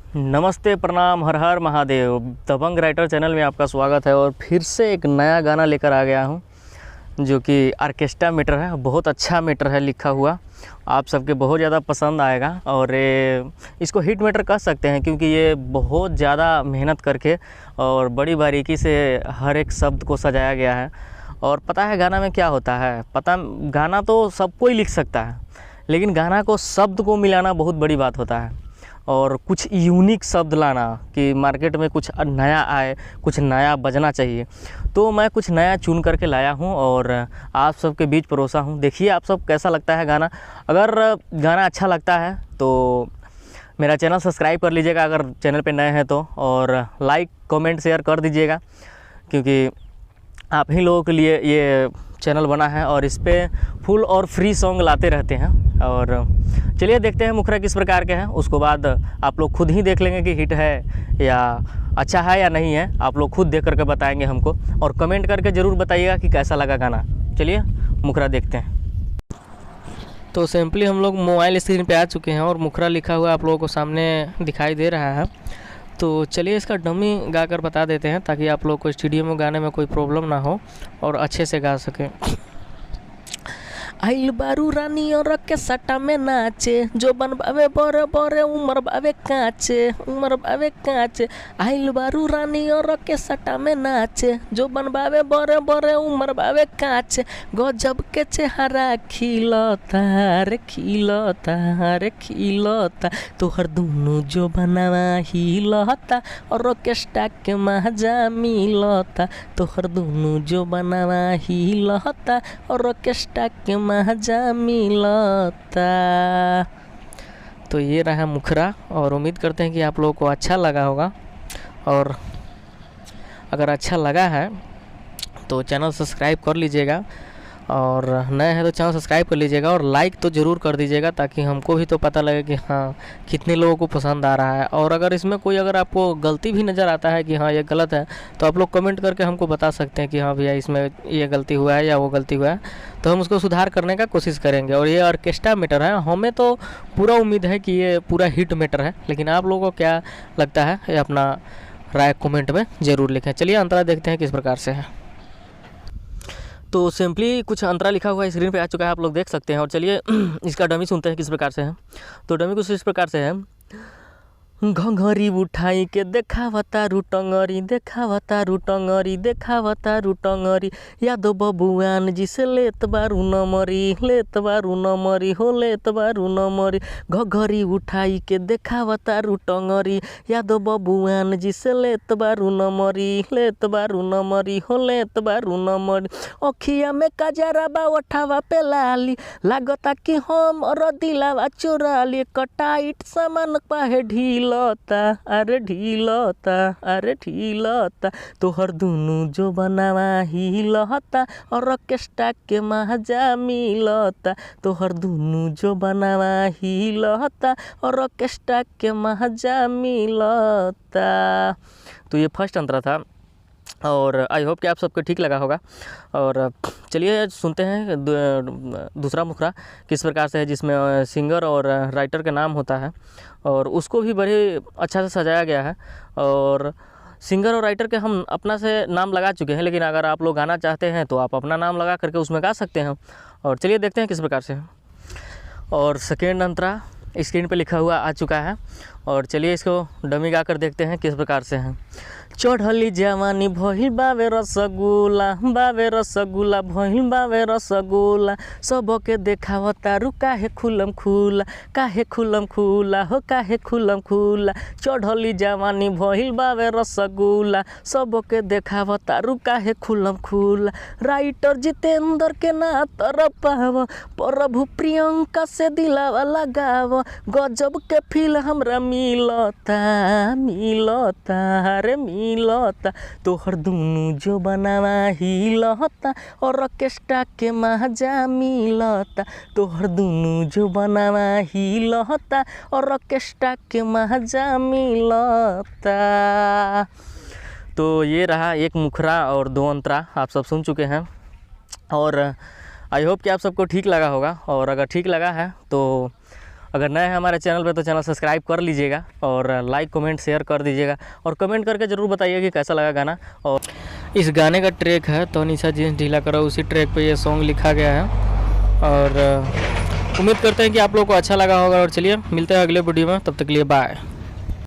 नमस्ते, प्रणाम, हर हर महादेव। दबंग writer channel में आपका स्वागत है और फिर से एक नया गाना लेकर आ गया हूँ जो कि ऑर्केस्ट्रा मीटर है। बहुत अच्छा मीटर है लिखा हुआ, आप सबके बहुत ज़्यादा पसंद आएगा। और इसको हिट मीटर कह सकते हैं क्योंकि ये बहुत ज़्यादा मेहनत करके और बड़ी बारीकी से हर एक शब्द को सजाया गया है। और पता है गाना में क्या होता है? गाना तो सब कोई लिख सकता है, लेकिन गाना को शब्द को मिलाना बहुत बड़ी बात होता है। और कुछ यूनिक शब्द लाना कि मार्केट में कुछ नया आए, कुछ नया बजना चाहिए। तो मैं कुछ नया चुन करके लाया हूँ और आप सबके बीच परोसा हूँ। देखिए आप सब कैसा लगता है गाना। अगर गाना अच्छा लगता है तो मेरा चैनल सब्सक्राइब कर लीजिएगा अगर चैनल पे नए हैं तो, और लाइक कमेंट शेयर कर दीजिएगा क्योंकि आप ही लोगों के लिए ये चैनल बना है और इस पर फुल और फ्री सॉन्ग लाते रहते हैं। और चलिए देखते हैं मुखरा किस प्रकार के हैं, उसको बाद आप लोग खुद ही देख लेंगे कि हिट है या अच्छा है या नहीं है। आप लोग खुद देख करके बताएंगे हमको और कमेंट करके ज़रूर बताइएगा कि कैसा लगा गाना। चलिए मुखरा देखते हैं। तो सिंपली हम लोग मोबाइल स्क्रीन पे आ चुके हैं और मुखरा लिखा हुआ आप लोगों को सामने दिखाई दे रहा है। तो चलिए इसका डमी गा कर बता देते हैं ताकि आप लोग को स्टूडियो में गाने में कोई प्रॉब्लम ना हो और अच्छे से गा सकें। आइल बारू रानी और के सटा में नाचे, जो बन बावे बरे बरे उमर बावे काचे। आइल बारू रानी और के सटा में नाचे, जो बन बावे बरे बरे उमर बावे काचे। गजब के चेहरा खिलता रे खिलता, तोहर दुनू जो बनावा हिलता और ऑर्केस्ट्रा के मजा मिलता। तोहर दुनू जो बनावा हिलता और ऑर्केस्ट्रा के मजा मिलता। तो ये रहा मुखरा और उम्मीद करते हैं कि आप लोगों को अच्छा लगा होगा। और अगर अच्छा लगा है तो चैनल सब्सक्राइब कर लीजिएगा और नए हैं तो चैनल सब्सक्राइब कर लीजिएगा और लाइक तो ज़रूर कर दीजिएगा ताकि हमको भी तो पता लगे कि हाँ कितने लोगों को पसंद आ रहा है। और अगर इसमें कोई अगर आपको गलती भी नज़र आता है कि हाँ ये गलत है तो आप लोग कमेंट करके हमको बता सकते हैं कि हाँ भैया इसमें ये गलती हुआ है या वो गलती हुआ है, तो हम उसको सुधार करने का कोशिश करेंगे। और ये ऑर्केस्ट्रा मीटर है, हमें तो पूरा उम्मीद है कि ये पूरा हिट मीटर है, लेकिन आप लोगों को क्या लगता है ये अपना राय कमेंट में ज़रूर लिखें। चलिए अंतरा देखते हैं किस प्रकार से है। तो सिंपली कुछ अंतरा लिखा हुआ स्क्रीन पे आ चुका है, आप लोग देख सकते हैं। और चलिए इसका डमी सुनते हैं किस प्रकार से है। तो डमी कुछ इस प्रकार से है। घंघरी उठाई के देखावता रुटंगरी यादव बबुआन जी से लेत बारू न मरी। घंघरी उठाई के देखावता रुटंगरी यादव बबुआन जी से लेत बारू न मरी। अखिया में कजरा बा ओठावा पे लाली, लागता कि हम और दिलावा चोराली। कटाइट सामान पाहे ढीलता तोहर दुनू जो बनावा हिलता और ऑर्केस्ट्रा के मजा मिलता। तोहर दुनू जो बनावा हिलता और ऑर्केस्ट्रा के मजा मिलता। तो ये फर्स्ट अंतरा था और आई होप कि आप सबको ठीक लगा होगा। और चलिए सुनते हैं दूसरा मुखरा किस प्रकार से है, जिसमें सिंगर और राइटर का नाम होता है और उसको भी बड़े अच्छा से सजाया गया है। और सिंगर और राइटर के हम अपना से नाम लगा चुके हैं, लेकिन अगर आप लोग गाना चाहते हैं तो आप अपना नाम लगा करके उसमें गा सकते हैं। और चलिए देखते हैं किस प्रकार से है। और सेकेंड अंतरा स्क्रीन पे लिखा हुआ आ चुका है और चलिए इसको डमी गा कर देखते हैं किस प्रकार से है। चढ़ली जवानी भइल बावे रसगुल्ला भइल बावे रसगुल्ला, सबके देखावता रु काहे खुलम खुला। चढ़ली जवानी भइल बावे रसगुल्ला, सबके देखावता रु काहे खुलम खुला। राइटर जितेंद्र के ना तर पाव, प्रभु प्रियंका से दिलावा लगाव। गजब के फील हमरा मिलता तोहर दुनू जो बनावा हिलता और ऑर्केस्ट्रा के मजा मिलता। तोहर दुनू जो बनावा हिलता और ऑर्केस्ट्रा के मजा मिलता। तो ये रहा एक मुखरा और दो अंतरा, आप सब सुन चुके हैं और आई होप कि आप सबको ठीक लगा होगा। और अगर ठीक लगा है तो अगर नए हैं हमारे चैनल पे तो चैनल सब्सक्राइब कर लीजिएगा और लाइक कमेंट शेयर कर दीजिएगा और कमेंट करके ज़रूर बताइए कि कैसा लगा गाना। और इस गाने का ट्रैक है तो निशा जींस ढीला करो, उसी ट्रैक पे ये सॉन्ग लिखा गया है और उम्मीद करते हैं कि आप लोगों को अच्छा लगा होगा। और चलिए मिलते हैं अगले वीडियो में, तब तक के लिए बाय।